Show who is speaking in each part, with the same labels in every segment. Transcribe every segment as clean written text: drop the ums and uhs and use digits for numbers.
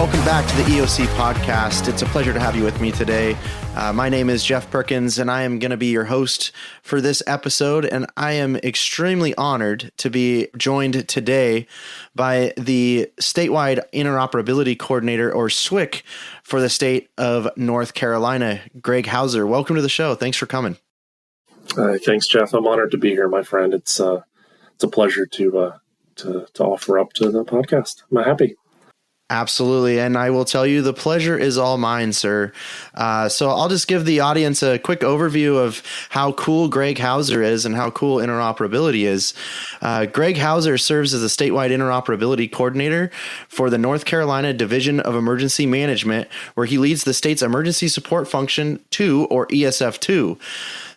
Speaker 1: welcome back to the EOC Podcast. It's a pleasure to have you with me today. My name is Jeff Perkins, and I am going to be your host for this episode, and I am extremely honored to be joined today by the Statewide Interoperability Coordinator, or SWIC, for the state of North Carolina, Greg Hauser. Welcome to the show. Thanks for coming.
Speaker 2: Thanks, Jeff. I'm honored to be here, my friend. It's a pleasure to offer up to the podcast. I'm happy.
Speaker 1: Absolutely. And I will tell you, the pleasure is all mine, sir. So I'll just give the audience a quick overview of how cool Greg Hauser is and how cool interoperability is. Greg Hauser serves as the statewide interoperability coordinator for the North Carolina Division of Emergency Management, where he leads the state's Emergency Support Function 2, or ESF 2.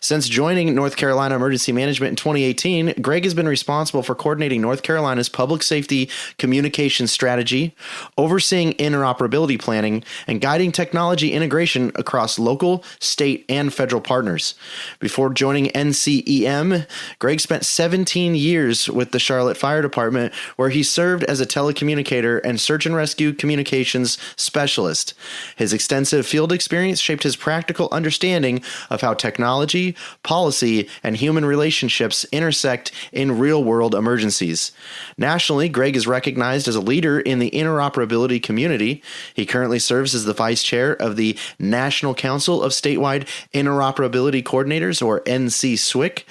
Speaker 1: Since joining North Carolina Emergency Management in 2018, Greg has been responsible for coordinating North Carolina's public safety communications strategy, overseeing interoperability planning, and guiding technology integration across local, state, and federal partners. Before joining NCEM, Greg spent 17 years with the Charlotte Fire Department, where he served as a telecommunicator and search and rescue communications specialist. His extensive field experience shaped his practical understanding of how technology, policy, and human relationships intersect in real-world emergencies. Nationally, Greg is recognized as a leader in the interoperability community. He currently serves as the vice chair of the National Council of Statewide Interoperability Coordinators, or NC-SWIC,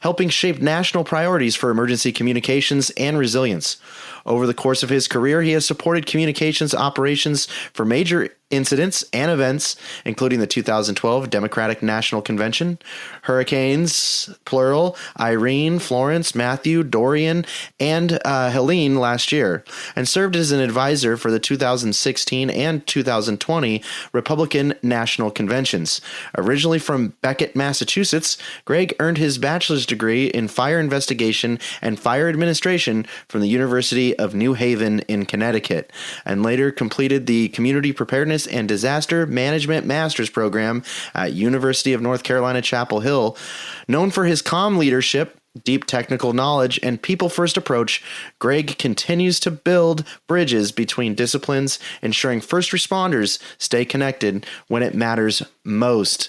Speaker 1: helping shape national priorities for emergency communications and resilience. Over the course of his career, he has supported communications operations for major incidents and events, including the 2012 Democratic National Convention, Hurricanes, plural, Irene, Florence, Matthew, Dorian, and Helene last year, and served as an advisor for the 2016 and 2020 Republican National Conventions. Originally from Beckett, Massachusetts, Greg earned his bachelor's degree in fire investigation and fire administration from the University of New Haven in Connecticut, and later completed the Community Preparedness and Disaster Management Master's Program at University of North Carolina, Chapel Hill. Known for his calm leadership, deep technical knowledge, and people-first approach, Greg continues to build bridges between disciplines, ensuring first responders stay connected when it matters most.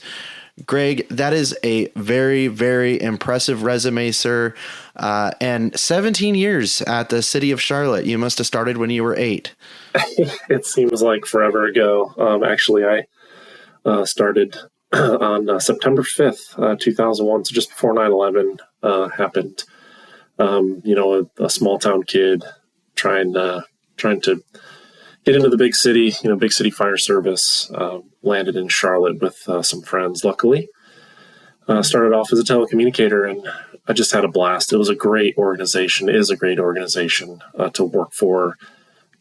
Speaker 1: Greg, that is a very, very impressive resume, sir. And 17 years at the city of Charlotte. You must have started when you were 8.
Speaker 2: It seems like forever ago. Actually, I started on September 5th, 2001, so just before 9/11 happened. A small town kid trying to get into the big city, big city fire service, landed in Charlotte with some friends, luckily. Started off as a telecommunicator, and I just had a blast. It was a great organization, is a great organization to work for.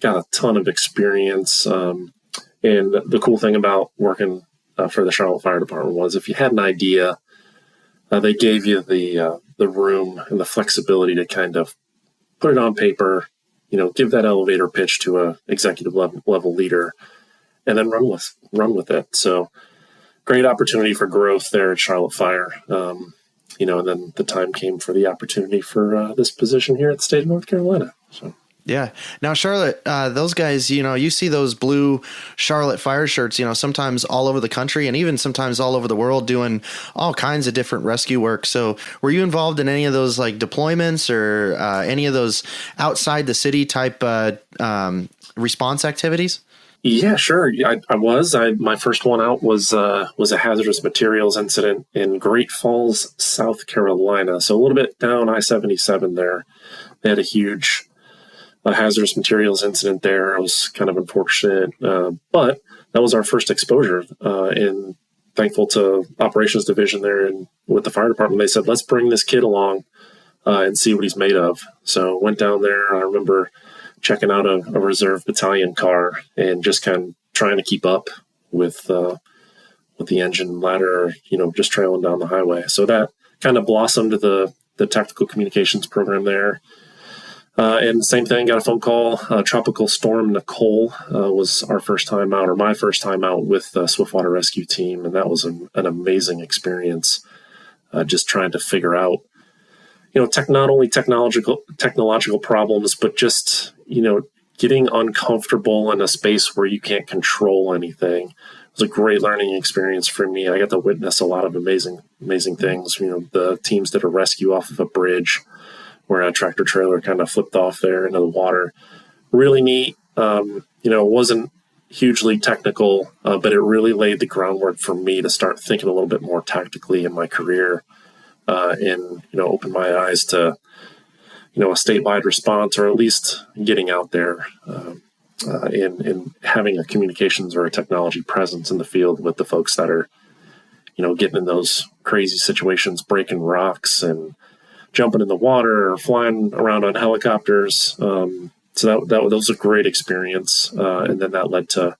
Speaker 2: Got a ton of experience. And the cool thing about working for the Charlotte Fire Department was if you had an idea, they gave you the room and the flexibility to kind of put it on paper, give that elevator pitch to a executive level leader, and then run with it. So great opportunity for growth there at Charlotte Fire. And then the time came for the opportunity for this position here at the state of North Carolina. So.
Speaker 1: Yeah. Now, Charlotte, those guys, you see those blue Charlotte Fire shirts, sometimes all over the country and even sometimes all over the world doing all kinds of different rescue work. So were you involved in any of those like deployments or any of those outside the city type response activities?
Speaker 2: Yeah, sure. I was. My first one out was a hazardous materials incident in Great Falls, South Carolina. So a little bit down I-77 there. They had a huge hazardous materials incident there. I was kind of unfortunate, but that was our first exposure. And thankful to Operations Division there and with the fire department, they said, let's bring this kid along and see what he's made of. So went down there. I remember checking out a reserve battalion car and just kind of trying to keep up with the engine ladder, just trailing down the highway. So that kind of blossomed the tactical communications program there. And same thing, got a phone call. Tropical Storm Nicole was our first time out, or my first time out with the Swiftwater Rescue Team. And that was an amazing experience, just trying to figure out, not only technological problems, but just, getting uncomfortable in a space where you can't control anything. It was a great learning experience for me. I got to witness a lot of amazing things. The teams did a rescue off of a bridge where a tractor trailer kind of flipped off there into the water. Really neat. It wasn't hugely technical, but it really laid the groundwork for me to start thinking a little bit more tactically in my career, and open my eyes to a statewide response, or at least getting out there and having a communications or a technology presence in the field with the folks that are getting in those crazy situations, breaking rocks and jumping in the water or flying around on helicopters. So that was a great experience. And then that led to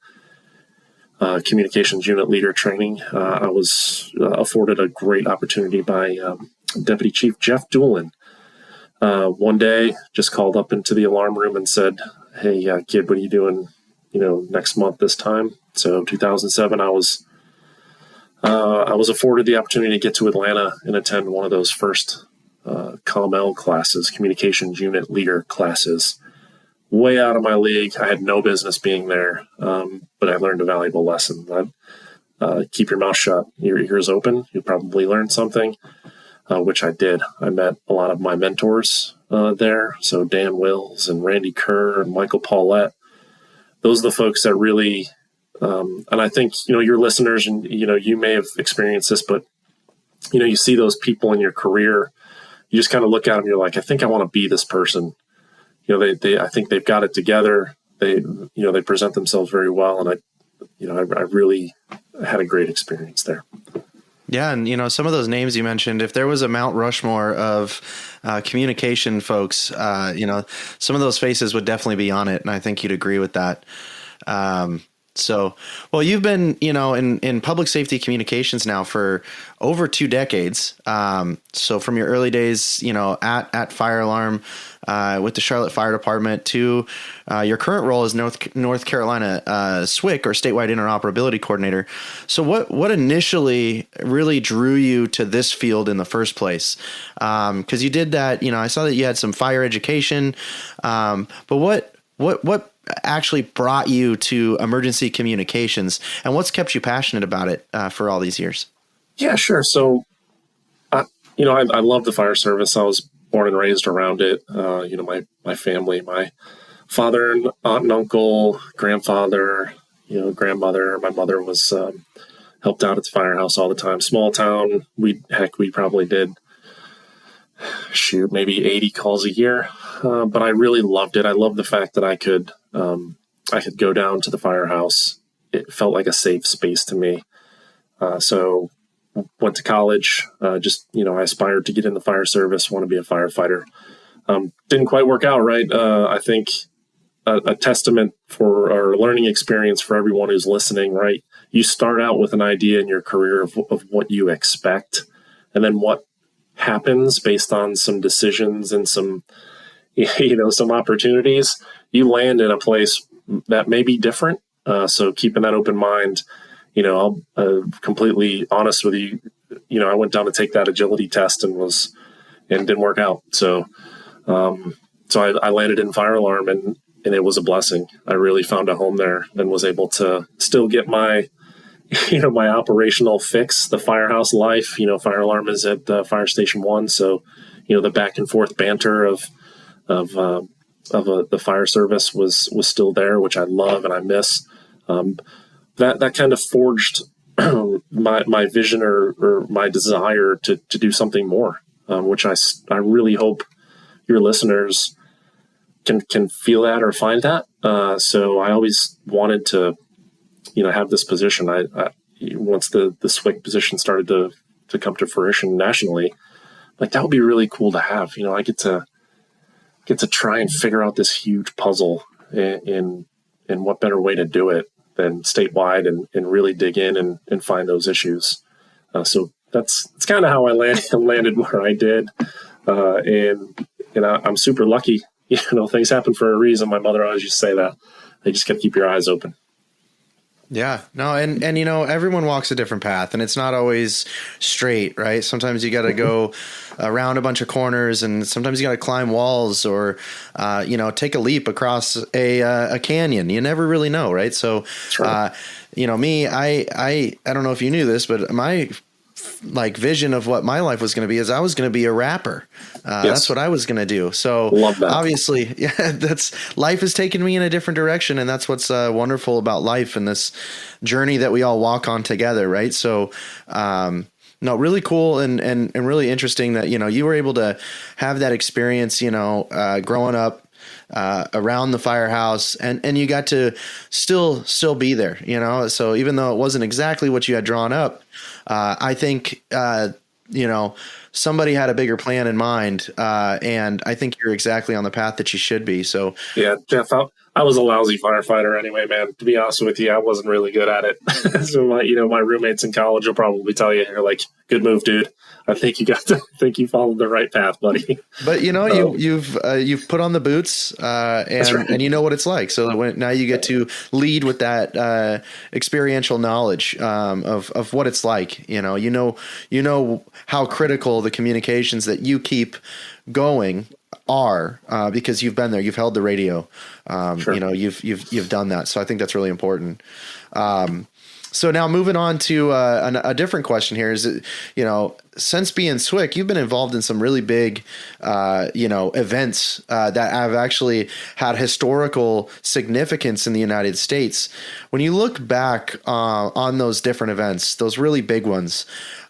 Speaker 2: communications unit leader training. I was afforded a great opportunity by Deputy Chief Jeff Doolin. One day just called up into the alarm room and said, "Hey, kid, what are you doing, next month this time?" So 2007, I was afforded the opportunity to get to Atlanta and attend one of those first COML classes, communications unit leader classes. Way out of my league. I had no business being there, but I learned a valuable lesson. Keep your mouth shut, your ears open. You'll probably learn something, which I did. I met a lot of my mentors there. So Dan Wills and Randy Kerr and Michael Paulette. Those are the folks that really, and I think, your listeners, and, you may have experienced this, but, you see those people in your career, you just kind of look at them, you're like, I think I want to be this person. I think they've got it together. They present themselves very well. And I really had a great experience there.
Speaker 1: Yeah. And, some of those names you mentioned, if there was a Mount Rushmore of communication folks, some of those faces would definitely be on it. And I think you'd agree with that. So, well, you've been, in public safety communications now for over 2 decades. So from your early days, at Fire Alarm, with the Charlotte Fire Department to your current role as North Carolina SWIC, or Statewide Interoperability Coordinator. So what initially really drew you to this field in the first place? Because you did that, I saw that you had some fire education, but what actually brought you to emergency communications, and what's kept you passionate about it for all these years?
Speaker 2: Yeah, sure. So, I love the fire service. I was born and raised around it. My family, my father and aunt and uncle, grandfather, grandmother, my mother was helped out at the firehouse all the time. Small town. We probably did maybe 80 calls a year. But I really loved it. I loved the fact that I could go down to the firehouse. It felt like a safe space to me. So went to college, I aspired to get in the fire service, want to be a firefighter. Didn't quite work out, right? I think a testament for our learning experience for everyone who's listening, right? You start out with an idea in your career of what you expect, and then what happens based on some decisions and some opportunities. You land in a place that may be different. So keeping that open mind, I'll completely honest with you. I went down to take that agility test and didn't work out. So I landed in fire alarm, and it was a blessing. I really found a home there and was able to still get my operational fix, the firehouse life. Fire alarm is at Fire Station 1. So, the back and forth banter of the fire service was still there, which I love and I miss. That kind of forged my vision or my desire to do something more, which I really hope your listeners can feel that or find that. So I always wanted to, have this position. I once the SWIC position started to come to fruition nationally, like that would be really cool to have. I get to try and figure out this huge puzzle, in what better way to do it than statewide and really dig in and find those issues. So that's kind of how I landed where I did. And I'm super lucky. Things happen for a reason. My mother always used to say that. You just got to keep your eyes open.
Speaker 1: Yeah, no, and everyone walks a different path, and it's not always straight, right? Sometimes you got to go around a bunch of corners, and sometimes you got to climb walls, or take a leap across a canyon. You never really know, right? So, me, I don't know if you knew this, but my vision of what my life was going to be is I was going to be a rapper. Yes. That's what I was going to do. So obviously, life has taken me in a different direction. And that's what's wonderful about life and this journey that we all walk on together. Right. So, really cool and really interesting that, you were able to have that experience, growing up around the firehouse and you got to still be there, so even though it wasn't exactly what you had drawn up, I think, somebody had a bigger plan in mind. And I think you're exactly on the path that you should be. So
Speaker 2: yeah, Jeff, I was a lousy firefighter anyway, man. To be honest with you, I wasn't really good at it. So my roommates in college will probably tell you, you're like, good move, dude. I think you followed the right path, buddy.
Speaker 1: But you've put on the boots, and you know what it's like. So now you get to lead with that experiential knowledge of what it's like. You know how critical the communications that you keep going are because you've been there. You've held the radio. Sure. You've done that. So I think that's really important. So now moving on to a different question here is, since being SWIC, you've been involved in some really big, events that have actually had historical significance in the United States. When you look back on those different events, those really big ones,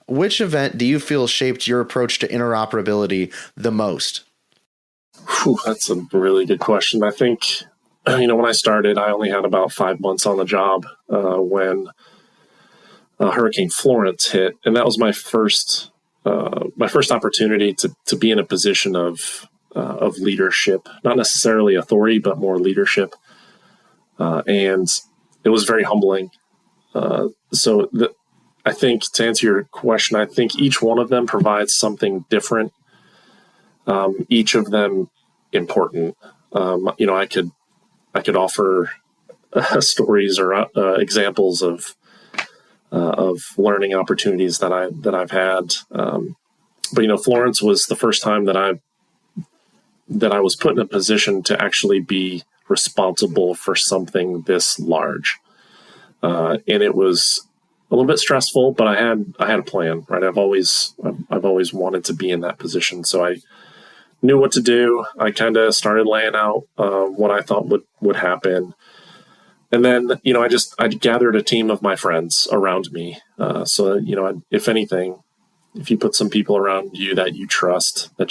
Speaker 1: which event do you feel shaped your approach to interoperability the most?
Speaker 2: That's a really good question. I think, when I started, I only had about 5 months on the job when Hurricane Florence hit, and that was my first opportunity to be in a position of leadership, not necessarily authority, but more leadership, and it was very humbling. I think to answer your question, I think each one of them provides something different. Each of them important. I could offer stories or examples of learning opportunities that I've had. But Florence was the first time that I was put in a position to actually be responsible for something this large, and it was a little bit stressful. But I had a plan, right? I've always wanted to be in that position, so I knew what to do. I kind of started laying out what I thought would happen. And then, I gathered a team of my friends around me. If anything, if you put some people around you that you trust, that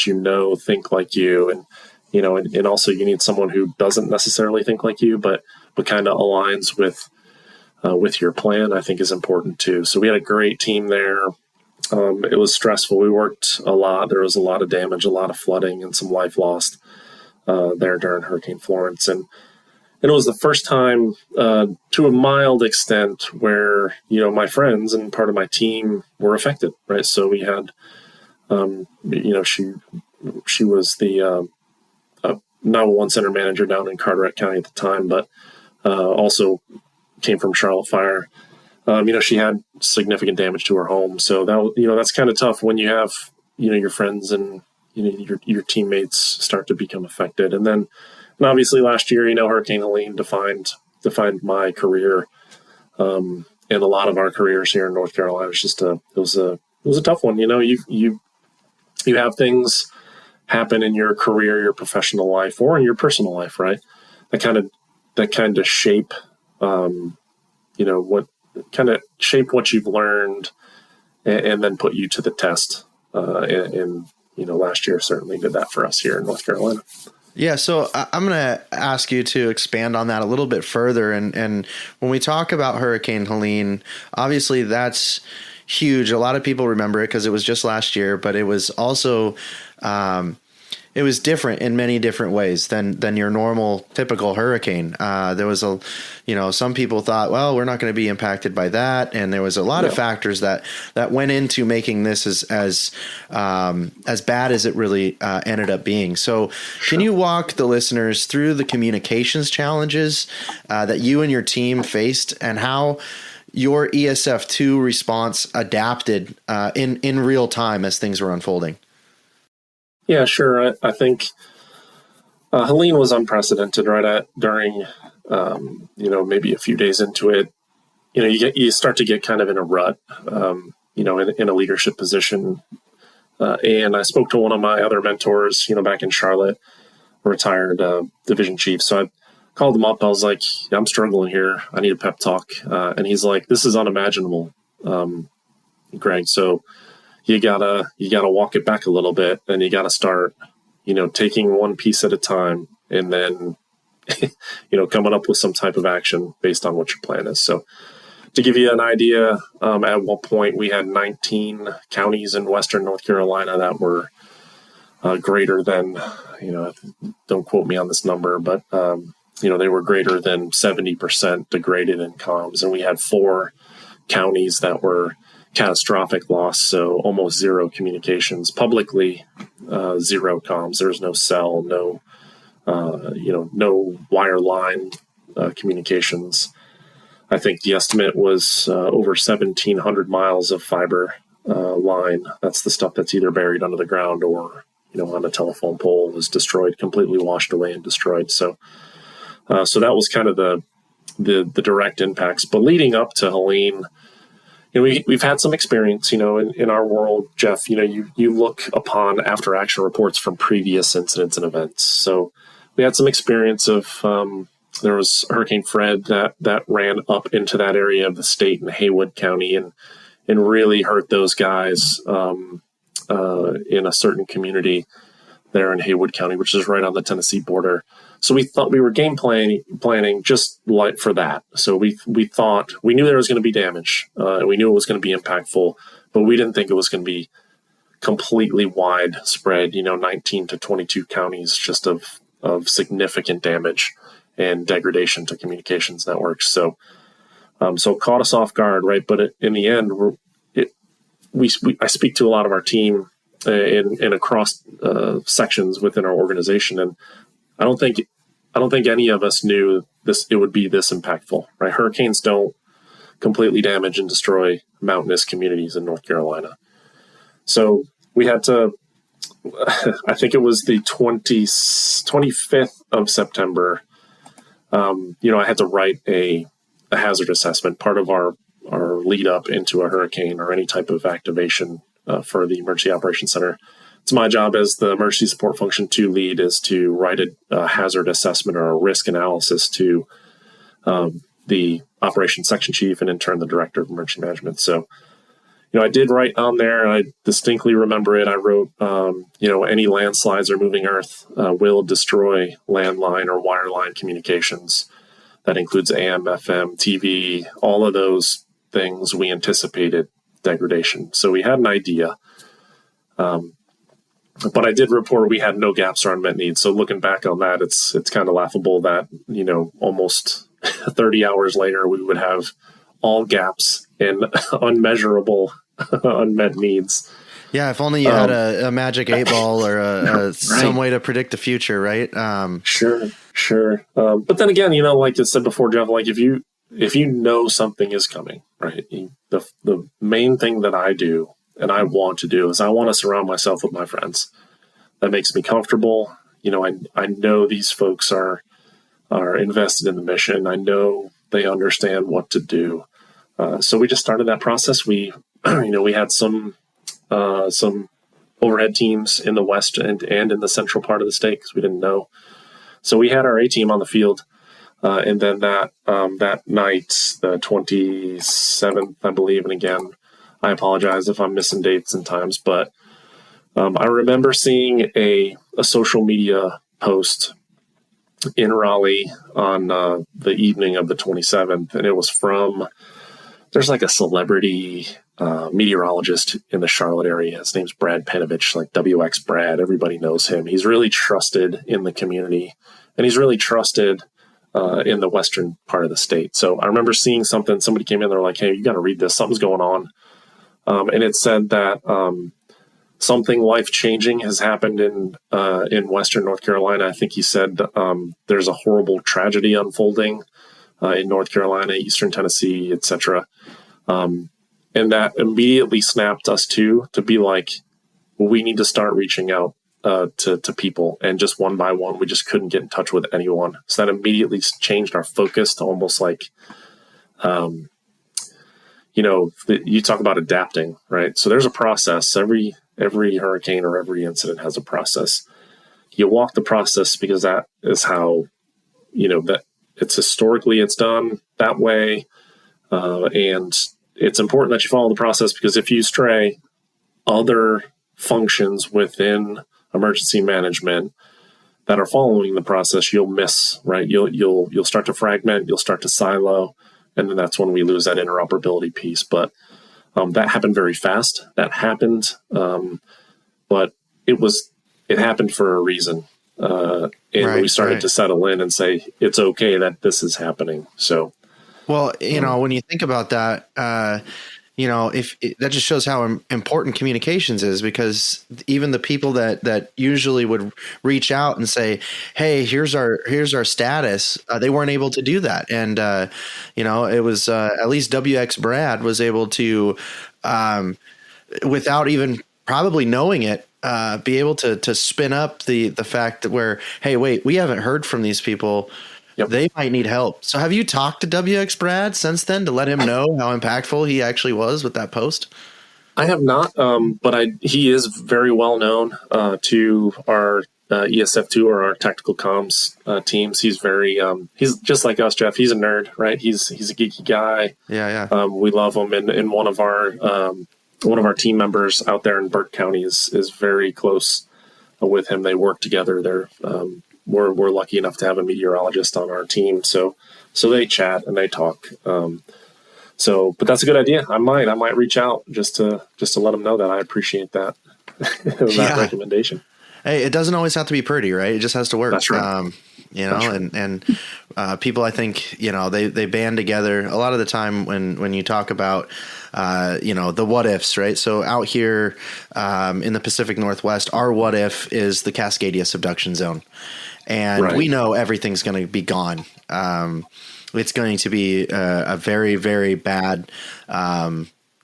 Speaker 2: think like you, and also you need someone who doesn't necessarily think like you, but kind of aligns with your plan, I think is important too. So we had a great team there. It was stressful. We worked a lot. There was a lot of damage, a lot of flooding, and some life lost there during Hurricane Florence. And it was the first time, to a mild extent, where my friends and part of my team were affected. Right. So we had, she was the 911 center manager down in Carteret County at the time, but also came from Charlotte Fire. She had significant damage to her home. So that's kind of tough when you have, your friends and, your teammates start to become affected. And obviously last year, Hurricane Helene defined my career, and a lot of our careers here in North Carolina. It was a tough one. You have things happen in your career, your professional life, or in your personal life, right? That kind of shape, shape what you've learned, and then put you to the test. And last year certainly did that for us here in North Carolina.
Speaker 1: Yeah, so I'm going to ask you to expand on that a little bit further. And when we talk about Hurricane Helene, obviously that's huge. A lot of people remember it because it was just last year, but it was also, it was different in many different ways than your normal typical hurricane. There was some people thought, well, we're not going to be impacted by that, and there was a lot of factors that went into making this as bad as it really ended up being. So, can you walk the listeners through the communications challenges that you and your team faced, and how your ESF2 response adapted in real time as things were unfolding?
Speaker 2: Yeah, sure. I think Helene was unprecedented during maybe a few days into it. You start to get kind of in a rut, in a leadership position. And I spoke to one of my other mentors, back in Charlotte, retired division chief. So I called him up. I was like, I'm struggling here. I need a pep talk. And he's like, this is unimaginable, Greg. So you gotta walk it back a little bit, and you gotta start, taking one piece at a time, and then, coming up with some type of action based on what your plan is. So to give you an idea, at one point we had 19 counties in Western North Carolina that were greater than, don't quote me on this number, but, they were greater than 70% degraded in comms. And we had 4 counties that were catastrophic loss, so almost zero communications. Publicly, zero comms. There's no cell, no wire line communications. I think the estimate was over 1,700 miles of fiber line. That's the stuff that's either buried under the ground or, on a telephone pole, was destroyed, completely washed away and destroyed. So that was kind of the direct impacts. But leading up to Helene, we've had some experience, in our world, Jeff. You look upon after action reports from previous incidents and events. So we had some experience of there was Hurricane Fred that ran up into that area of the state in Haywood County and really hurt those guys in a certain community there in Haywood County, which is right on the Tennessee border. So we thought we were game planning just like for that. So we thought we knew there was going to be damage. We knew it was going to be impactful, but we didn't think it was going to be completely widespread. 19 to 22 counties just of significant damage and degradation to communications networks. So it caught us off guard, right? But in the end, I speak to a lot of our team in across sections within our organization, and I don't think any of us knew it would be this impactful, right? Hurricanes don't completely damage and destroy mountainous communities in North Carolina. So we had to, I think it was the 25th of September, I had to write a hazard assessment, part of our lead up into a hurricane or any type of activation for the Emergency Operations Center. It's my job as the Emergency Support Function 2 lead is to write a hazard assessment or a risk analysis to the Operations Section Chief and in turn the Director of Emergency Management. So, I did write on there, and I distinctly remember it. I wrote, any landslides or moving earth will destroy landline or wireline communications. That includes AM, FM, TV, all of those things. We anticipated degradation. So we had an idea. But I did report we had no gaps or unmet needs. So looking back on that, it's kind of laughable that, almost 30 hours later, we would have all gaps and unmeasurable unmet needs.
Speaker 1: Yeah, if only you had a magic 8-ball or some way to predict the future, right?
Speaker 2: Sure. But then again, like I said before, Jeff, like if you know something is coming, right? The main thing that I do and I want to do is I want to surround myself with my friends. That makes me comfortable. I know these folks are invested in the mission. I know they understand what to do. So we just started that process. We had some overhead teams in the west and in the central part of the state because we didn't know. So we had our A team on the field, and then that night, the 27th, I believe, and again, I apologize if I'm missing dates and times, but I remember seeing a social media post in Raleigh on the evening of the 27th, and it was from. There's like a celebrity meteorologist in the Charlotte area. His name's Brad Panovich, like WX Brad. Everybody knows him. He's really trusted in the community, and he's really trusted in the western part of the state. So I remember seeing something. Somebody came in, they're like, "Hey, you got to read this. Something's going on." And it said that something life-changing has happened in western North Carolina. I think he said there's a horrible tragedy unfolding in North Carolina, eastern Tennessee, etc. And that immediately snapped us to be like, well, we need to start reaching out to people. And just one by one, we just couldn't get in touch with anyone. So that immediately changed our focus to almost like, you talk about adapting, right? So there's a process. Every hurricane or every incident has a process. You walk the process because that is how, that it's historically it's done that way. And it's important that you follow the process, because if you stray, other functions within emergency management that are following the process, you'll miss, right? You'll start to fragment, you'll start to silo, and then that's when we lose that interoperability piece. But that happened very fast. That happened, but it happened for a reason. And we started to settle in and say, it's okay that this is happening. So,
Speaker 1: well, when you think about that, if that just shows how important communications is, because even the people that usually would reach out and say, "Hey, here's our status," they weren't able to do that. And, it was at least WX Brad was able to, without even probably knowing it, be able to spin up the fact that where, hey, wait, we haven't heard from these people. Yep. They might need help. So have you talked to WX Brad since then to let him know how impactful he actually was with that post?
Speaker 2: I have not, but he is very well known to our ESF2 or our tactical comms teams. He's very he's just like us, Jeff. He's a nerd, right? He's a geeky guy.
Speaker 1: Yeah. We
Speaker 2: love him, and one of our team members out there in Burke County is very close with him. They work together. They're we're lucky enough to have a meteorologist on our team, so they chat and they talk. But that's a good idea. I might reach out just to let them know that I appreciate that recommendation.
Speaker 1: Hey, it doesn't always have to be pretty, right? It just has to work.
Speaker 2: That's right.
Speaker 1: And people, I think, they band together a lot of the time when you talk about, the what ifs, right? So out here in the Pacific Northwest, our what if is the Cascadia subduction zone. And we know everything's going to be gone. It's going to be a very, very bad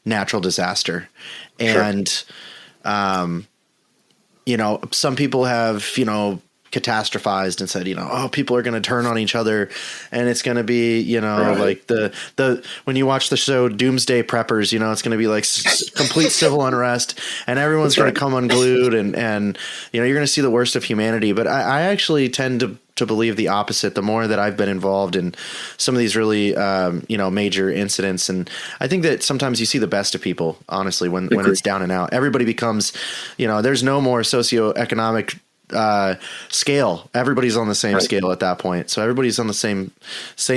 Speaker 1: natural disaster. And, some people have, catastrophized and said, people are going to turn on each other, and it's going to be, like the when you watch the show Doomsday Preppers, it's going to be like complete civil unrest, and everyone's going to come unglued, and you're going to see the worst of humanity. But I actually tend to believe the opposite. The more that I've been involved in some of these really, major incidents, and I think that sometimes you see the best of people, honestly, when it's down and out. Everybody becomes, there's no more socioeconomic scale. Everybody's on the same scale at that point. So everybody's on the same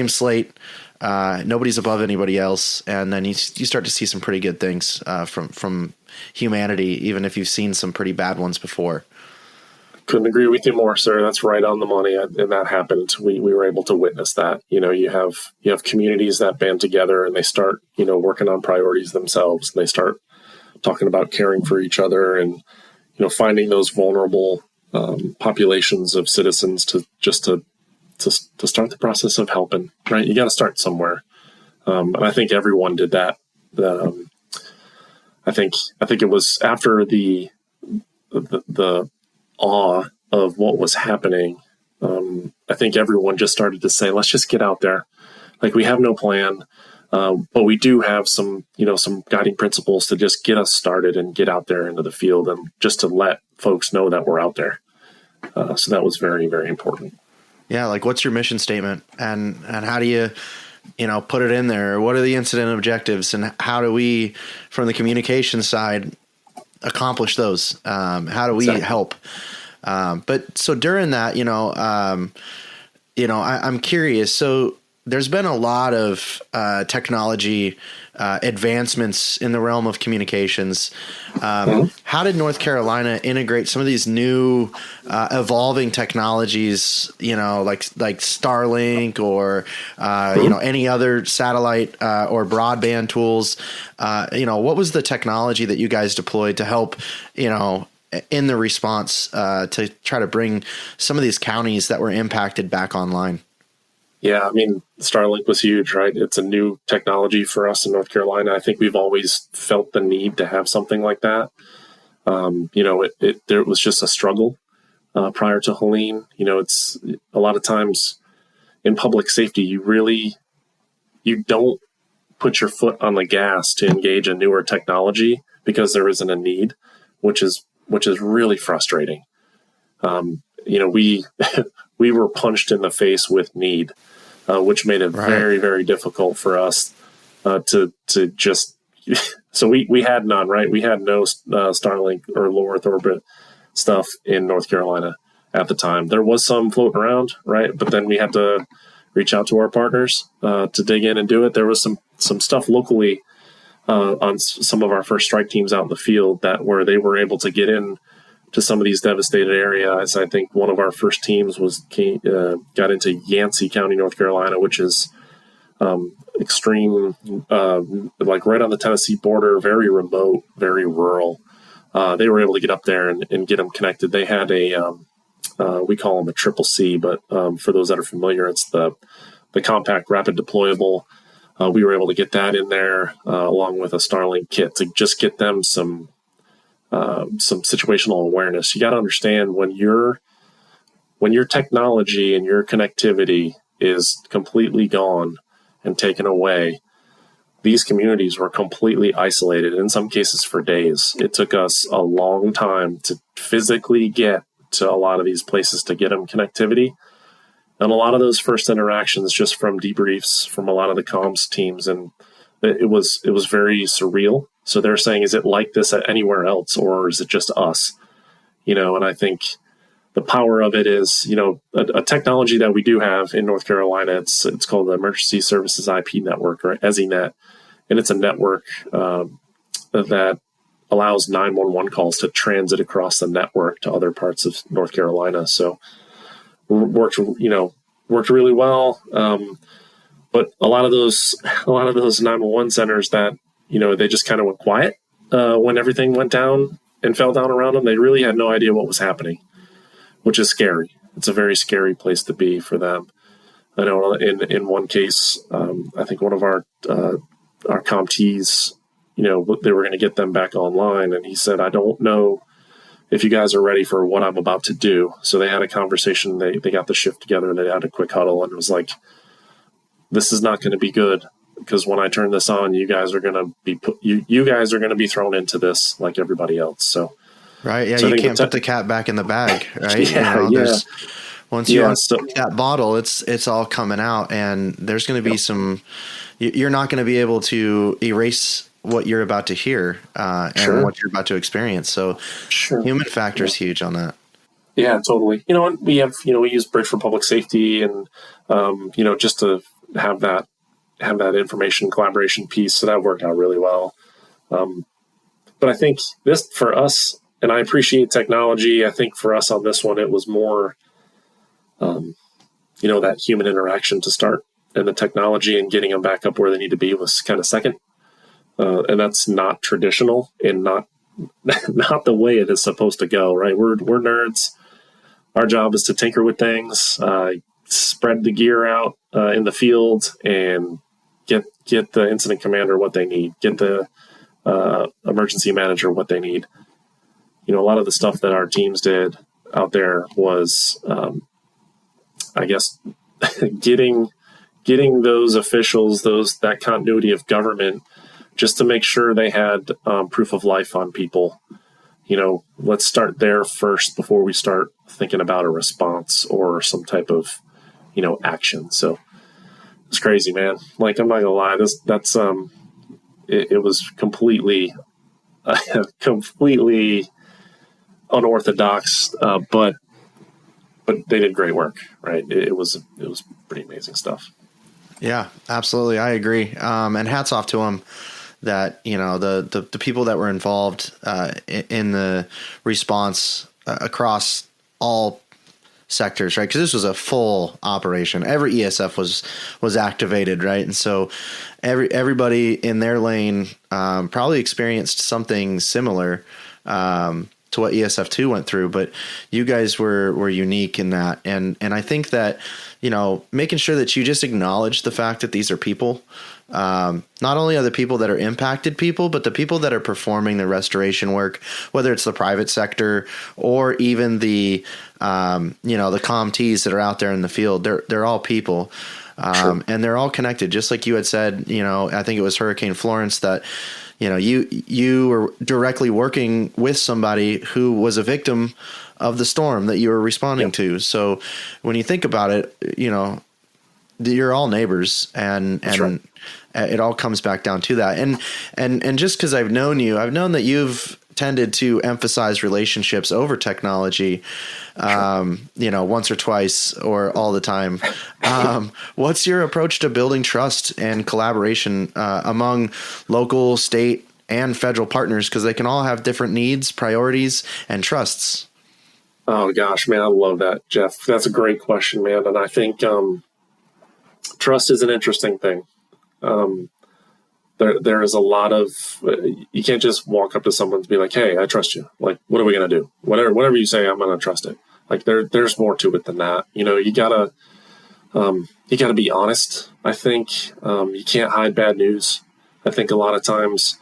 Speaker 1: slate. Nobody's above anybody else. And then you start to see some pretty good things from humanity, even if you've seen some pretty bad ones before.
Speaker 2: Couldn't agree with you more, sir. That's right on the money. And that happened. We were able to witness that. You have communities that band together and they start, working on priorities themselves. And they start talking about caring for each other and, finding those vulnerable populations of citizens to start the process of helping, right? You got to start somewhere. And I think everyone did that. I think it was after the awe of what was happening. I think everyone just started to say, let's just get out there. Like, we have no plan, but we do have some guiding principles to just get us started and get out there into the field and just to let folks know that we're out there. So that was very, very important.
Speaker 1: Yeah. Like, what's your mission statement, and how do you, put it in there? What are the incident objectives, and how do we, from the communication side, accomplish those? How do we help? But so during that, I'm curious. So there's been a lot of technology advancements in the realm of communications. How did North Carolina integrate some of these new evolving technologies, like Starlink or, any other satellite or broadband tools? What was the technology that you guys deployed to help, in the response to try to bring some of these counties that were impacted back online?
Speaker 2: Yeah, I mean, Starlink was huge, right? It's a new technology for us in North Carolina. I think we've always felt the need to have something like that. There was just a struggle prior to Helene. It's a lot of times in public safety, you don't put your foot on the gas to engage a newer technology because there isn't a need, which is really frustrating. We we were punched in the face with need, which made it very, very difficult for us to just. So we had none, right? We had no Starlink or low Earth orbit stuff in North Carolina at the time. There was some floating around, right? But then we had to reach out to our partners to dig in and do it. There was some stuff locally on some of our first strike teams out in the field where they were able to get in to some of these devastated areas. I think one of our first teams got into Yancey County, North Carolina, which is extreme, like right on the Tennessee border, very remote, very rural. They were able to get up there and get them connected. They had we call them a triple C, but for those that are familiar, it's the compact rapid deployable. We were able to get that in there along with a Starlink kit to just get them some situational awareness. You got to understand when your technology and your connectivity is completely gone and taken away, these communities were completely isolated, in some cases for days. It took us a long time to physically get to a lot of these places to get them connectivity. And a lot of those first interactions just from debriefs from a lot of the comms teams, and it was very surreal. So they're saying, is it like this anywhere else, or is it just us? And I think the power of it is, a technology that we do have in North Carolina. It's called the Emergency Services IP Network, or EZINet, and it's a network that allows 911 calls to transit across the network to other parts of North Carolina. So worked really well. But a lot of those 911 centers that, they just kind of went quiet when everything went down and fell down around them. They really had no idea what was happening, which is scary. It's a very scary place to be for them. I know in one case, I think one of our CompTs, they were going to get them back online. And he said, I don't know if you guys are ready for what I'm about to do. So they had a conversation. They got the shift together and they had a quick huddle, and it was like, this is not going to be good, because when I turn this on, you guys are going to be you guys are going to be thrown into this like everybody else. So
Speaker 1: right, yeah, so you can't put the cat back in the bag, right? Once you unstick that bottle, it's all coming out, and there's going to be some. You're not going to be able to erase what you're about to hear and what you're about to experience. So, human factor is huge on that.
Speaker 2: Yeah, totally. We have we use Bridge for Public Safety, and just to have that information collaboration piece. So that worked out really well. But I think this for us, and I appreciate technology. I think for us on this one, it was more, that human interaction to start, and the technology and getting them back up where they need to be was kind of second. And that's not traditional and not the way it is supposed to go, right? We're nerds. Our job is to tinker with things, spread the gear out in the field, and get the incident commander what they need, get the emergency manager what they need. A lot of the stuff that our teams did out there was, I guess, getting those officials, that continuity of government, just to make sure they had proof of life on people. Let's start there first before we start thinking about a response or some type of, action. So it's crazy, man. Like, I'm not gonna lie, that's it was completely unorthodox, but they did great work, right? It was pretty amazing stuff.
Speaker 1: Yeah, absolutely. I agree. And hats off to them that, the people that were involved in the response across all sectors, right? Because this was a full operation. Every ESF was activated, right? And so everybody in their lane probably experienced something similar to what ESF2 went through, but you guys were unique in that. And I think that, making sure that you just acknowledge the fact that these are people. Not only are the people that are impacted people, but the people that are performing the restoration work, whether it's the private sector or even the ComTs that are out there in the field, they're all people. And they're all connected, just like you had said, I think it was Hurricane Florence that, you were directly working with somebody who was a victim of the storm that you were responding to. So when you think about it, you're all neighbors, and
Speaker 2: right.
Speaker 1: It all comes back down to that. And just because I've known you, I've known that you've tended to emphasize relationships over technology, once or twice or all the time. What's your approach to building trust and collaboration among local, state, and federal partners? Because they can all have different needs, priorities, and trusts.
Speaker 2: Oh gosh, man, I love that, Jeff. That's a great question, man. And I think trust is an interesting thing. There is a lot of, you can't just walk up to someone and be like, hey, I trust you. Like, what are we going to do? Whatever you say, I'm going to trust it. Like there's more to it than that. You gotta be honest. I think, you can't hide bad news. I think a lot of times,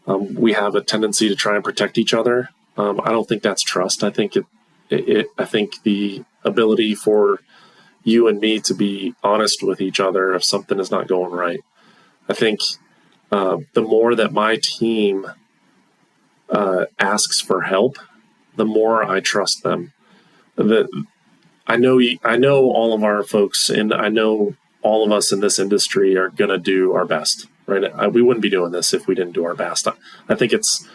Speaker 2: we have a tendency to try and protect each other. I don't think that's trust. I think I think the ability for you and me to be honest with each other if something is not going right. I think the more that my team asks for help, the more I trust them. I know all of our folks, and I know all of us in this industry are going to do our best, right? We wouldn't be doing this if we didn't do our best. I think it's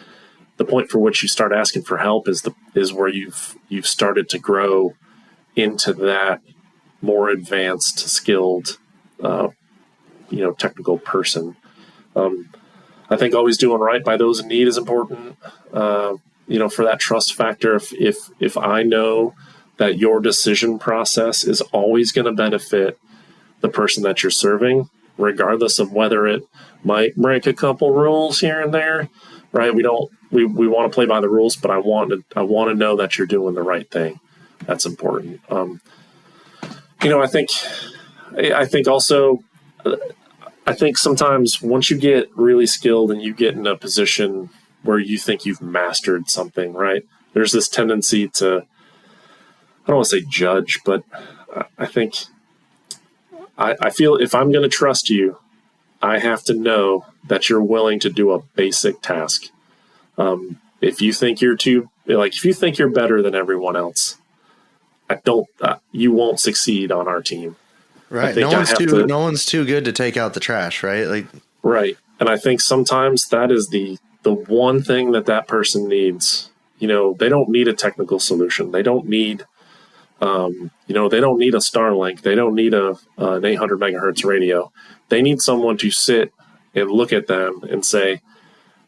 Speaker 2: the point for which you start asking for help is where you've started to grow into that more advanced, skilled, technical person. I think always doing right by those in need is important. For that trust factor, if I know that your decision process is always going to benefit the person that you're serving, regardless of whether it might break a couple rules here and there, right? We want to play by the rules, but I want to know that you're doing the right thing. That's important. I think sometimes once you get really skilled and you get in a position where you think you've mastered something, right? There's this tendency to, I don't want to say judge, but I think I feel if I'm going to trust you, I have to know that you're willing to do a basic task. If you think you're better than everyone else, you won't succeed on our team.
Speaker 1: Right. No one's too good to take out the trash, right?
Speaker 2: Right. And I think sometimes that is the one thing that person needs. They don't need a technical solution. They don't need, they don't need a Starlink. They don't need an 800 megahertz radio. They need someone to sit and look at them and say,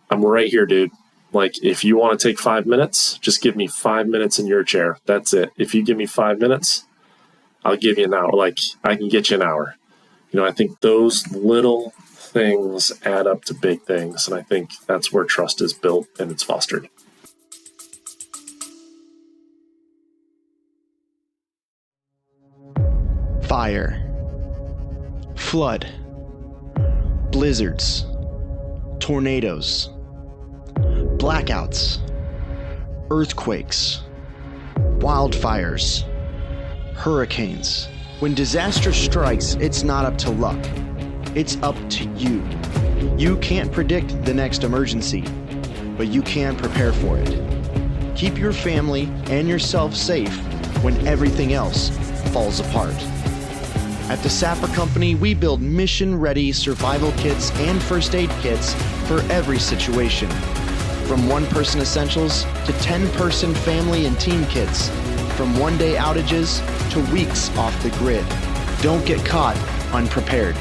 Speaker 2: I'm right here, dude. Like, if you want to take 5 minutes, just give me 5 minutes in your chair. That's it. If you give me 5 minutes, I'll give you an hour. Like, I can get you an hour. I think those little things add up to big things. And I think that's where trust is built and it's fostered.
Speaker 1: Fire, flood, blizzards, tornadoes, blackouts, earthquakes, wildfires, hurricanes. When disaster strikes, it's not up to luck. It's up to you. You can't predict the next emergency, but you can prepare for it. Keep your family and yourself safe when everything else falls apart. At the Sapper Company, we build mission-ready survival kits and first aid kits for every situation. From one-person essentials to 10-person family and team kits. From one-day outages to weeks off the grid. Don't get caught unprepared.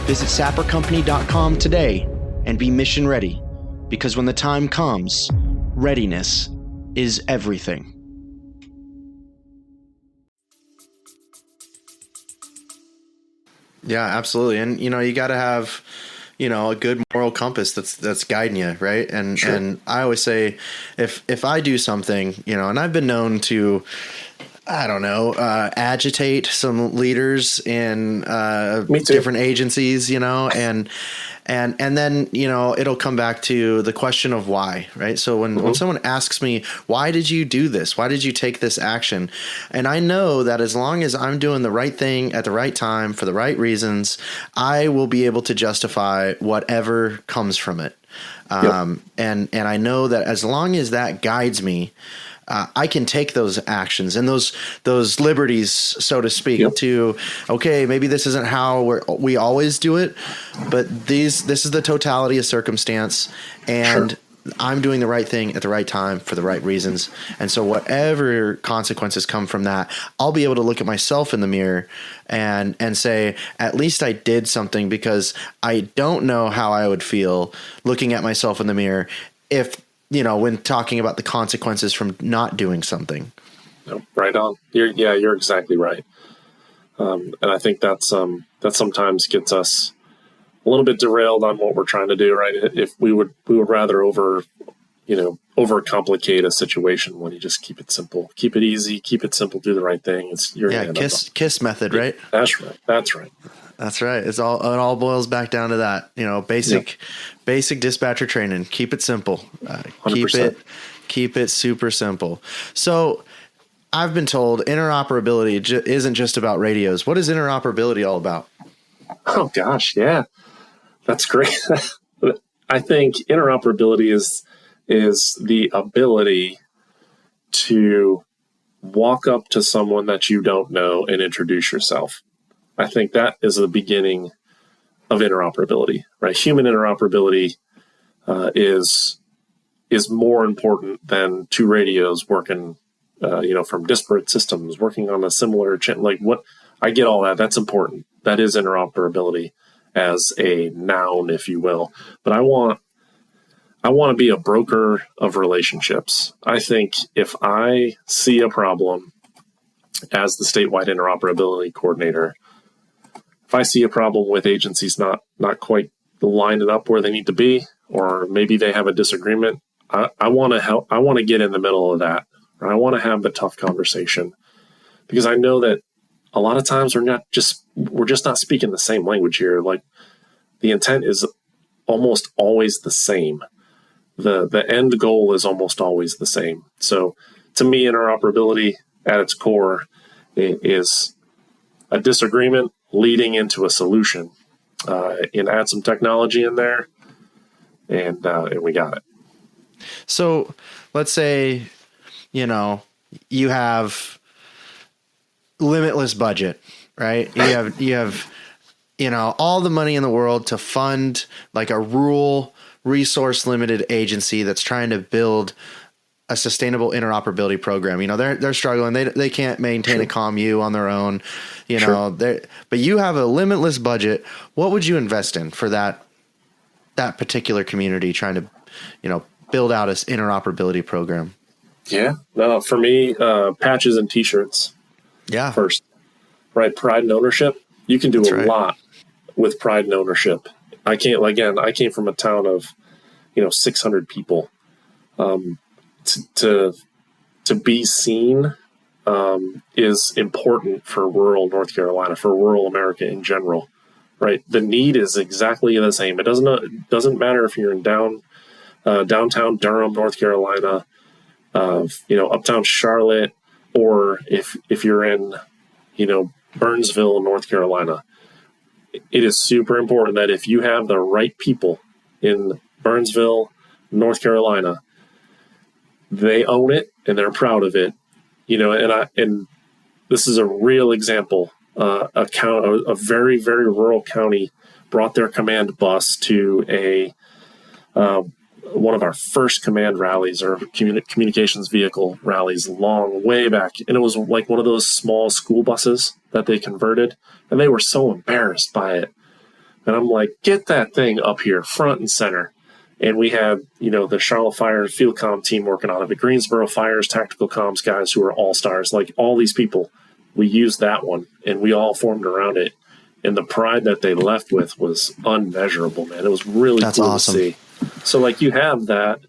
Speaker 1: Visit sappercompany.com today and be mission ready, because when the time comes, readiness is everything. Yeah, absolutely. And, you got to have, a good moral compass that's guiding you, right? And sure. And I always say, if I do something, and I've been known to, agitate some leaders in different agencies, and then, it'll come back to the question of why, right? So when someone asks me, why did you do this? Why did you take this action? And I know that as long as I'm doing the right thing at the right time for the right reasons, I will be able to justify whatever comes from it. And I know that as long as that guides me, I can take those actions and those liberties, so to speak, to, okay, maybe this isn't how we always do it, but this is the totality of circumstance, and sure. I'm doing the right thing at the right time for the right reasons. And so whatever consequences come from that, I'll be able to look at myself in the mirror and say, at least I did something, because I don't know how I would feel looking at myself in the mirror if, when talking about the consequences from not doing something.
Speaker 2: Right on. You're exactly right. And I think that sometimes gets us a little bit derailed on what we're trying to do, right? If we would rather overcomplicate a situation when you just keep it simple, keep it easy, keep it simple, do the right thing.
Speaker 1: Kiss method, right?
Speaker 2: That's right.
Speaker 1: That's right. It all boils back down to that, basic dispatcher training. Keep it simple. Keep it super simple. So I've been told interoperability isn't just about radios. What is interoperability all about?
Speaker 2: Oh gosh. Yeah, that's great. I think interoperability is the ability to walk up to someone that you don't know and introduce yourself. I think that is the beginning of interoperability, right? Human interoperability is more important than two radios working, from disparate systems, working on a similar I get all that. That's important. That is interoperability as a noun, if you will. But I want to be a broker of relationships. I think if I see a problem as the statewide interoperability coordinator, if I see a problem with agencies not quite lining up where they need to be, or maybe they have a disagreement, I want to help. I want to get in the middle of that. Or I want to have the tough conversation, because I know that a lot of times we're just not speaking the same language here. Like, the intent is almost always the same. The end goal is almost always the same. So to me, interoperability at its core is a disagreement leading into a solution, and add some technology in there, and we got it.
Speaker 1: So let's say, you have limitless budget, right? You have all the money in the world to fund like a rural resource limited agency that's trying to build a sustainable interoperability program. They're struggling. They can't maintain a COMU on their own, but you have a limitless budget. What would you invest in for that particular community trying to, build out this interoperability program?
Speaker 2: Yeah. No, for me, patches and t-shirts.
Speaker 1: Yeah.
Speaker 2: First, right. Pride and ownership. You can do a lot with pride and ownership. I came from a town of, 600 people. To be seen is important for rural North Carolina, for rural America in general, right? The need is exactly the same. It doesn't matter if you're in downtown Durham, North Carolina, uptown Charlotte, or if you're in, Burnsville, North Carolina. It is super important that if you have the right people in Burnsville, North Carolina, they own it and they're proud of it, and this is a real example. A very, very rural county brought their command bus to a one of our first command rallies or communications vehicle rallies long way back. And it was like one of those small school buses that they converted. And they were so embarrassed by it. And I'm like, get that thing up here, front and center. And we had, the Charlotte Fire field comm team working on it, the Greensboro Fire's tactical comms guys who are all-stars, like all these people. We used that one, and we all formed around it. And the pride that they left with was unmeasurable, man. It was really
Speaker 1: That's
Speaker 2: cool
Speaker 1: awesome.
Speaker 2: to see. So, like, you have that.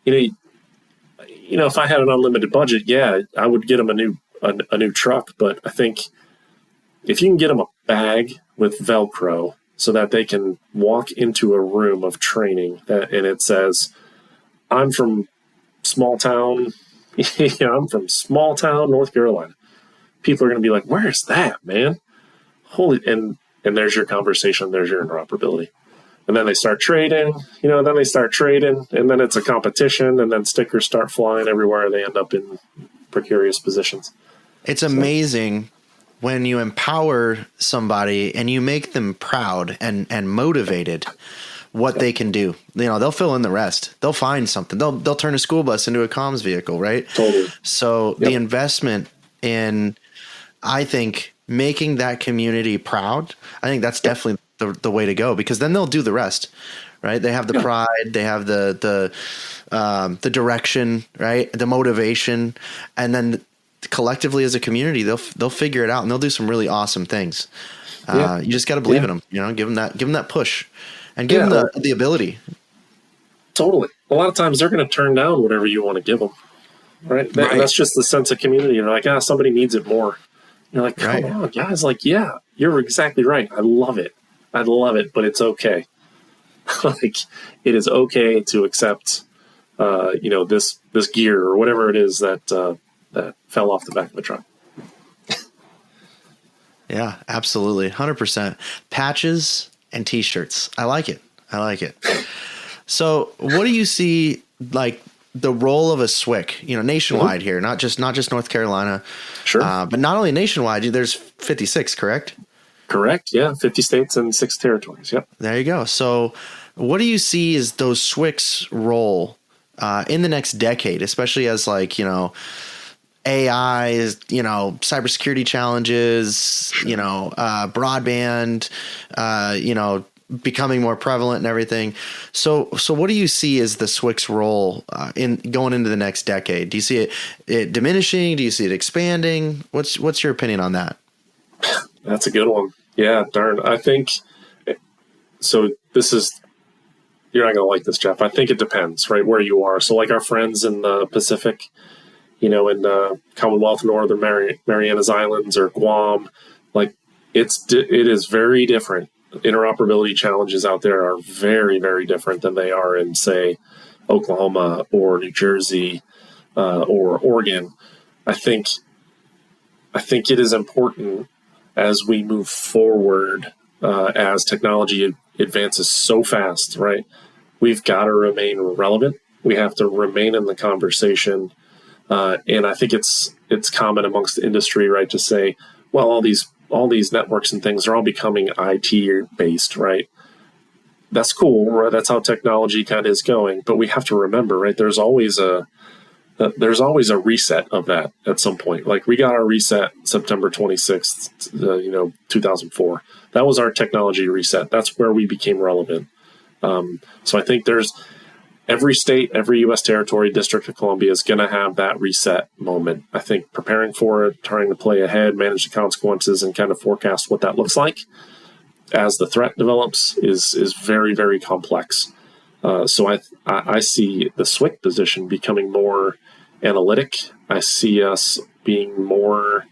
Speaker 2: If I had an unlimited budget, yeah, I would get them a new truck. But I think if you can get them a bag with Velcro so that they can walk into a room of training and it says, I'm from small town, I'm from small town, North Carolina. People are going to be like, where's that, man? And there's your conversation, there's your interoperability. And then they start trading, and then it's a competition, and then stickers start flying everywhere. They end up in precarious positions.
Speaker 1: It's amazing when you empower somebody and you make them proud and motivated what they can do. They'll fill in the rest. They'll find something. They'll turn a school bus into a comms vehicle, right?
Speaker 2: Totally.
Speaker 1: So the investment in, I think, making that community proud, I think that's definitely the way to go, because then they'll do the rest, right? They have the pride, they have the direction, right? The motivation, and then collectively as a community, they'll figure it out and they'll do some really awesome things. You just got to believe in them, give them that push and give them the ability.
Speaker 2: Totally. A lot of times they're going to turn down whatever you want to give them, right? That's just the sense of community. You're like, somebody needs it more. You're like, come on, guys. Like, yeah, you're exactly right. I love it, but it's okay. Like, it is okay to accept, this gear or whatever it is that fell off the back of the truck.
Speaker 1: Yeah, absolutely. 100%. Patches and t-shirts. I like it. So what do you see, like, the role of a SWIC, nationwide here, not just North Carolina,
Speaker 2: sure,
Speaker 1: but not only nationwide, there's 56, correct?
Speaker 2: Correct. Yeah. 50 states and 6 territories. Yep.
Speaker 1: There you go. So what do you see as those SWICs' role in the next decade, especially as AI is, cybersecurity challenges, broadband, becoming more prevalent and everything. So what do you see as the SWIC's role in going into the next decade? Do you see it diminishing? Do you see it expanding? What's your opinion on that?
Speaker 2: That's a good one. Yeah, darn. I think so. You're not going to like this, Jeff. I think it depends, right, where you are. So like our friends in the Pacific, in Commonwealth, Northern Marianas Islands or Guam, like it is very different. Interoperability challenges out there are very, very different than they are in, say, Oklahoma or New Jersey or Oregon. I think it is important as we move forward, as technology advances so fast, right? We've got to remain relevant. We have to remain in the conversation. And I think it's common amongst the industry, right, to say, well, all these networks and things are all becoming IT based, right? That's cool, right? That's how technology kind of is going. But we have to remember, right? There's always a reset of that at some point. Like we got our reset September 26th, 2004. That was our technology reset. That's where we became relevant. So I think there's every state, every U.S. territory, District of Columbia is going to have that reset moment. I think preparing for it, trying to play ahead, manage the consequences, and kind of forecast what that looks like as the threat develops is very, very complex. So I see the SWIC position becoming more analytic. I see us being more,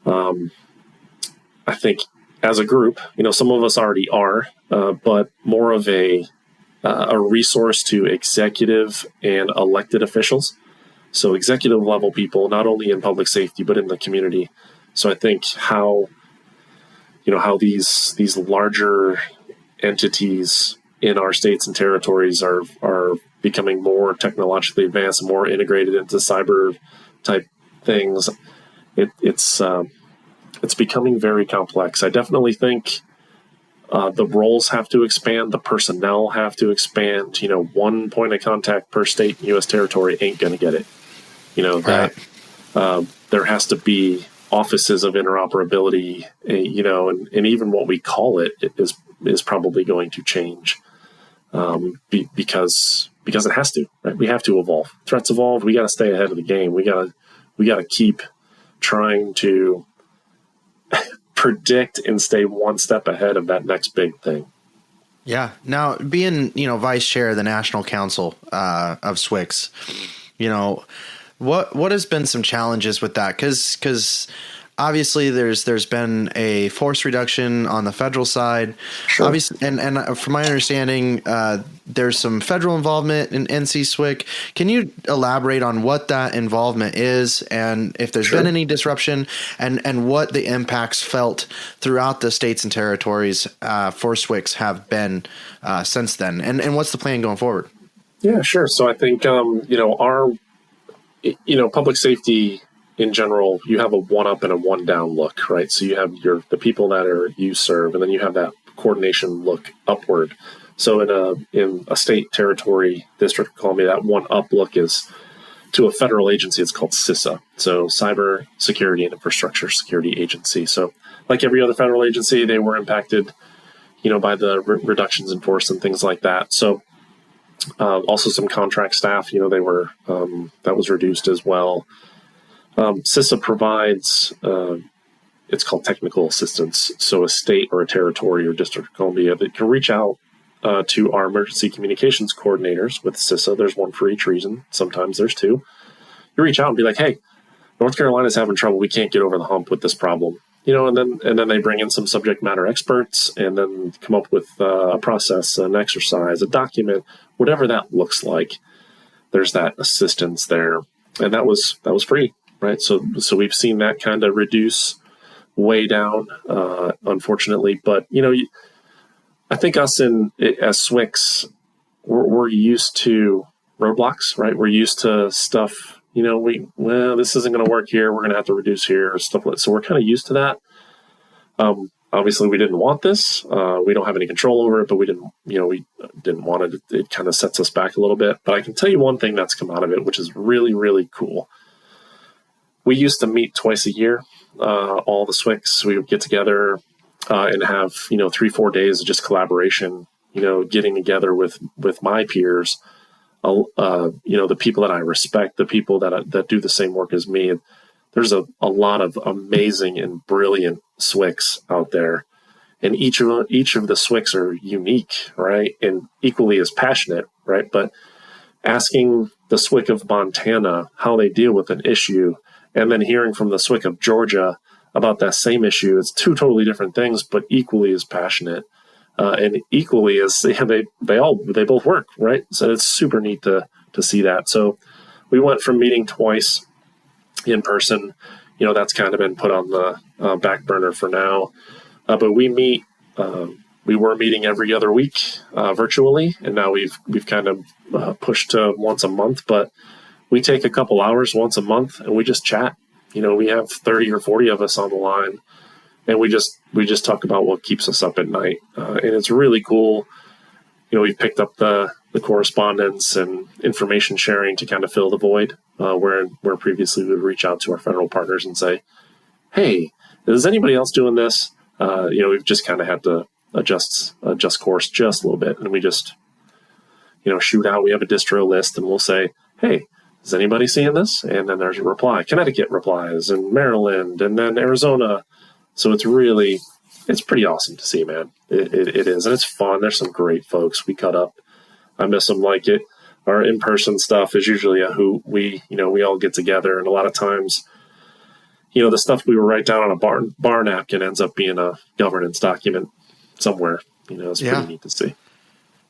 Speaker 2: I think, as a group, some of us already are, but more of a resource to executive and elected officials. So executive level people, not only in public safety, but in the community. So I think how these larger entities in our states and territories are becoming more technologically advanced and more integrated into cyber type things. It's becoming very complex. I definitely think The roles have to expand. The personnel have to expand. One point of contact per state and U.S. territory ain't going to get it. There has to be offices of interoperability, and even what we call it is probably going to change because it has to. Right? We have to evolve. Threats evolve. We got to stay ahead of the game. We got to keep trying to predict and stay one step ahead of that next big thing.
Speaker 1: Yeah. Now, being vice chair of the National Council of SWICs, what has been some challenges with that? Because obviously there's been a force reduction on the federal side.
Speaker 2: Sure.
Speaker 1: Obviously, and from my understanding, there's some federal involvement in NC SWIC. Can you elaborate on what that involvement is, and if there's been any disruption, and what the impacts felt throughout the states and territories for SWICs have been since then, and what's the plan going forward?
Speaker 2: Yeah, sure. So I think our public safety in general, you have a one up and a one down look, right? So you have the people that you serve, and then you have that coordination look upward. So in a state, territory, District of Columbia, that one up look is to a federal agency. It's called CISA, so Cyber Security and Infrastructure Security Agency. So like every other federal agency, they were impacted, by the reductions in force and things like that. So also some contract staff, they were that was reduced as well. CISA provides, it's called technical assistance. So a state or a territory or District of Columbia that can reach out to our emergency communications coordinators with CISA. There's one for each region. Sometimes there's two. You reach out and be like, hey, North Carolina's having trouble. We can't get over the hump with this problem. And then they bring in some subject matter experts and then come up with a process, an exercise, a document, whatever that looks like. There's that assistance there. And that was free. Right. So we've seen that kind of reduce way down, unfortunately. But, I think us as SWICs, we're used to roadblocks, right? We're used to stuff, this isn't going to work here. We're going to have to reduce here or stuff like that. So we're kind of used to that. Obviously, we didn't want this. We don't have any control over it, but we didn't want it. It kind of sets us back a little bit. But I can tell you one thing that's come out of it, which is really, really cool. We used to meet twice a year, all the SWICs. We would get together and have, 3-4 days of just collaboration, getting together with my peers, the people that I respect, the people that do the same work as me. There's a lot of amazing and brilliant SWICs out there. And each of the SWICs are unique, right? And equally as passionate, right? But asking the SWIC of Montana how they deal with an issue, and then hearing from the SWIC of Georgia about that same issue, it's two totally different things, but equally as passionate and equally as they both work, right? So it's super neat to see that. So we went from meeting twice in person. That's kind of been put on the back burner for now. But we were meeting every other week virtually, and now we've kind of pushed to once a month, but we take a couple hours once a month and we just chat. We have 30 or 40 of us on the line, and we just talk about what keeps us up at night. And it's really cool. We've picked up the correspondence and information sharing to kind of fill the void where previously we would reach out to our federal partners and say, hey, is anybody else doing this? We've just kind of had to adjust course just a little bit. And we just, shoot out. We have a distro list and we'll say, hey, is anybody seeing this? And then there's a reply. Connecticut replies, and Maryland, and then Arizona. So it's pretty awesome to see, man. It is. And it's fun. There's some great folks. We cut up. I miss them like it. Our in-person stuff is usually a hoot. We all get together, and a lot of times, the stuff we would write down on a bar napkin ends up being a governance document somewhere. It's pretty neat to see.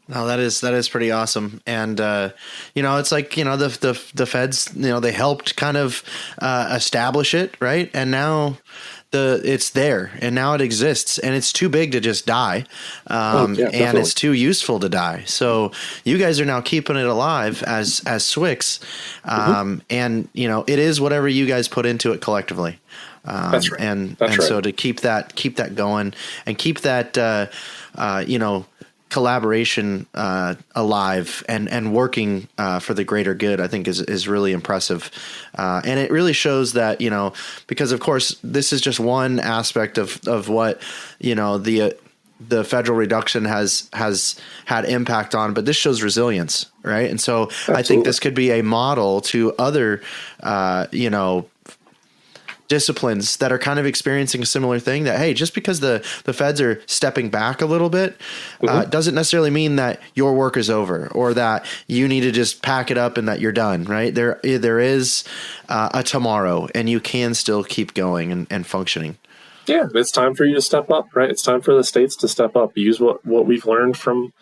Speaker 1: No, that is pretty awesome. And, it's like, the feds, they helped kind of establish it. Right. And now it's there, and now it exists, and it's too big to just die. And it's too useful to die. So you guys are now keeping it alive as SWICs. And, it is whatever you guys put into it collectively.
Speaker 2: That's right.
Speaker 1: And so to keep that going and keep that, collaboration alive and working for the greater good, I think is really impressive. And it really shows that, because of course this is just one aspect of what, the federal reduction has had impact on, but this shows resilience, right? And so Absolutely. I think this could be a model to other, disciplines that are kind of experiencing a similar thing, that, hey, just because the feds are stepping back a little bit, doesn't necessarily mean that your work is over or that you need to just pack it up and that you're done, right? There is a tomorrow, and you can still keep going and functioning.
Speaker 2: Yeah, it's time for you to step up, right? It's time for the states to step up. Use what we've learned from,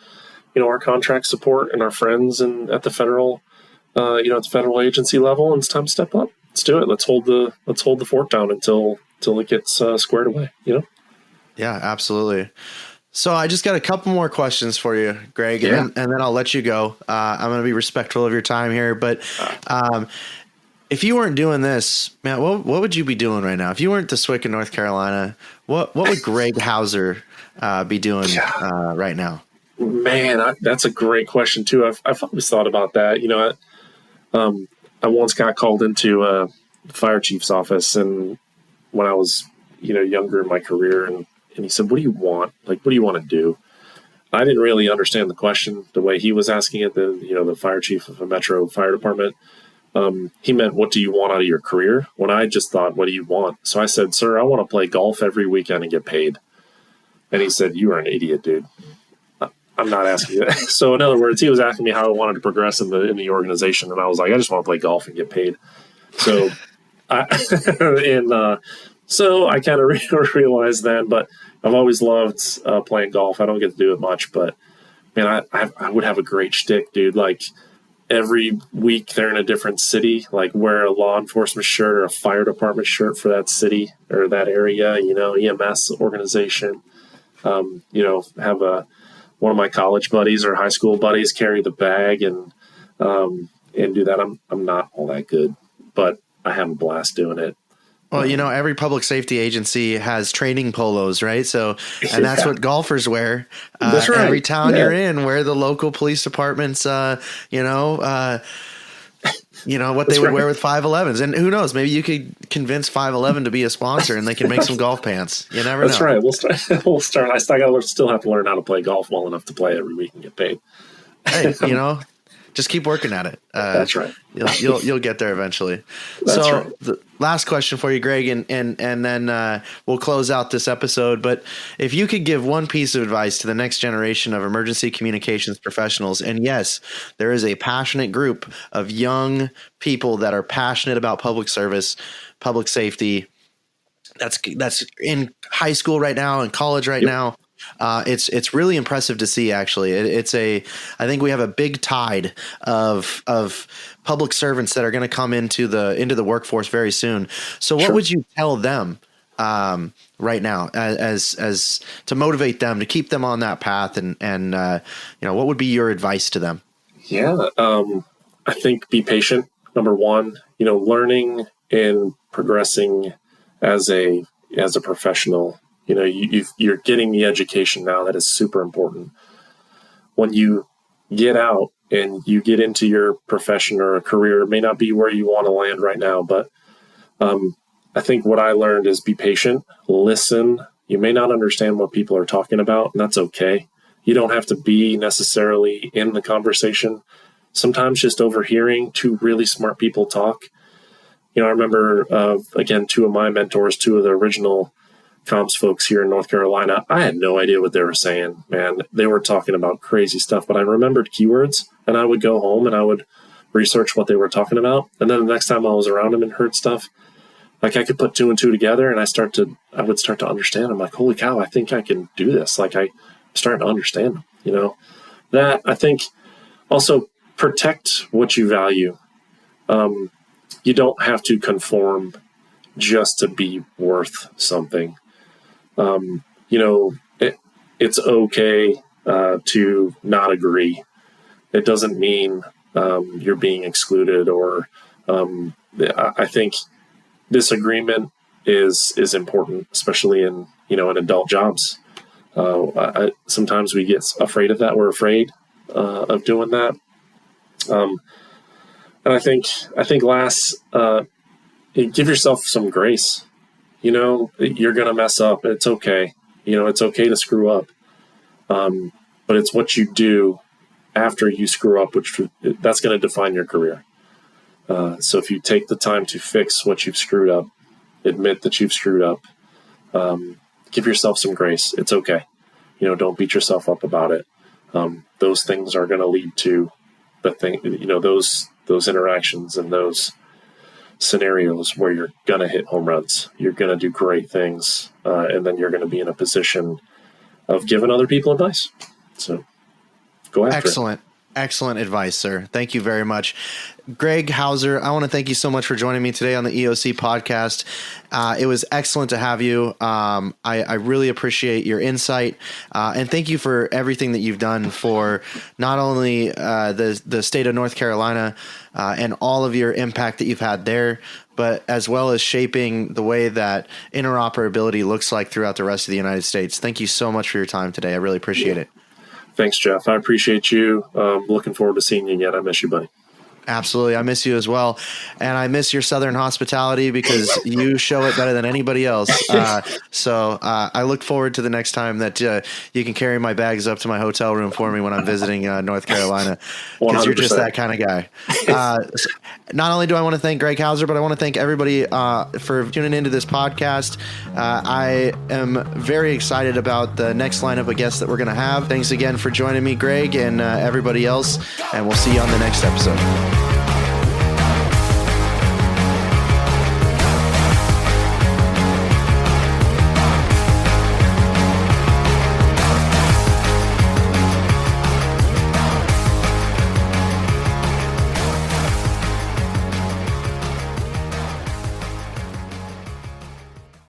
Speaker 2: our contract support and our friends and at the federal, at the federal agency level, and it's time to step up. Let's do it. Let's hold the fort down until it gets squared away. Yeah,
Speaker 1: absolutely. So I just got a couple more questions for you, Greg, and then I'll let you go. I'm going to be respectful of your time here, but if you weren't doing this, man, what would you be doing right now? If you weren't the SWIC in North Carolina, what would Greg Hauser be doing right now?
Speaker 2: Man, that's a great question too. I've always thought about that. I once got called into a fire chief's office, and when I was, younger in my career, and he said, "What do you want? Like, what do you want to do?" I didn't really understand the question the way he was asking it. The fire chief of a metro fire department. He meant, "What do you want out of your career?" When I just thought, "What do you want?" So I said, "Sir, I want to play golf every weekend and get paid." And he said, "You are an idiot, dude. I'm not asking you that." So in other words, he was asking me how I wanted to progress in the organization, and I was like, "I just want to play golf and get paid." So, so I kind of realized that. But I've always loved playing golf. I don't get to do it much, but man, I would have a great shtick, dude. Like every week they're in a different city. Like wear a law enforcement shirt or a fire department shirt for that city or that area. EMS organization. Have one of my college buddies or high school buddies carry the bag and do that. I'm not all that good, but I have a blast doing it.
Speaker 1: Well, every public safety agency has training polos, right? So, and that's what golfers wear.
Speaker 2: That's right.
Speaker 1: Every town you're in, where the local police departments, what they would wear with 511s. And who knows, maybe you could convince 511 to be a sponsor and they can make some golf pants. You never know.
Speaker 2: That's right. We'll start. I still have to learn how to play golf well enough to play every week and get paid.
Speaker 1: Hey, just keep working at it.
Speaker 2: That's right.
Speaker 1: You'll get there eventually.
Speaker 2: That's right.
Speaker 1: The last question for you, Greg, and then we'll close out this episode. But if you could give one piece of advice to the next generation of emergency communications professionals, and yes, there is a passionate group of young people that are passionate about public service, public safety. That's in high school right now and college right now. It's really impressive to see. Actually, I think we have a big tide of public servants that are going to come into the workforce very soon. So, what would you tell them right now as to motivate them to keep them on that path? And what would be your advice to them?
Speaker 2: Yeah, I think be patient. Number one, learning and progressing as a professional. You're getting the education now that is super important. When you get out and you get into your profession or a career, it may not be where you want to land right now, but I think what I learned is be patient, listen. You may not understand what people are talking about, and that's okay. You don't have to be necessarily in the conversation. Sometimes just overhearing two really smart people talk. I remember, again, two of my mentors, two of the original comms folks here in North Carolina, I had no idea what they were saying, man. They were talking about crazy stuff, but I remembered keywords, and I would go home and I would research what they were talking about. And then the next time I was around them and heard stuff, like I could put two and two together, and I would start to understand. I'm like, holy cow, I think I can do this. Like I'm starting to understand them, that I think also protect what you value. You don't have to conform just to be worth something. It's okay to not agree. It doesn't mean you're being excluded or I think disagreement is important, especially in adult jobs. Sometimes we get afraid of that. We're afraid of doing that. And I think last, give yourself some grace. You're going to mess up. It's okay. It's okay to screw up. But it's what you do after you screw up, that's going to define your career. So if you take the time to fix what you've screwed up, admit that you've screwed up, give yourself some grace. It's okay. Don't beat yourself up about it. Those things are going to lead to those interactions and those scenarios where you're going to hit home runs. You're going to do great things. And then you're going to be in a position of giving other people advice. So go after it.
Speaker 1: Excellent advice, sir. Thank you very much. Greg Hauser, I want to thank you so much for joining me today on the EOC podcast. It was excellent to have you. I really appreciate your insight, and thank you for everything that you've done for not only the state of North Carolina and all of your impact that you've had there, but as well as shaping the way that interoperability looks like throughout the rest of the United States. Thank you so much for your time today. I really appreciate it.
Speaker 2: Thanks, Jeff. I appreciate you. Looking forward to seeing you again. I miss you, buddy.
Speaker 1: Absolutely. I miss you as well. And I miss your Southern hospitality because you show it better than anybody else. So I look forward to the next time that you can carry my bags up to my hotel room for me when I'm visiting North Carolina, because you're just that kind of guy. Not only do I want to thank Greg Hauser, but I want to thank everybody for tuning into this podcast. I am very excited about the next lineup of guests that we're going to have. Thanks again for joining me, Greg, and everybody else. And we'll see you on the next episode.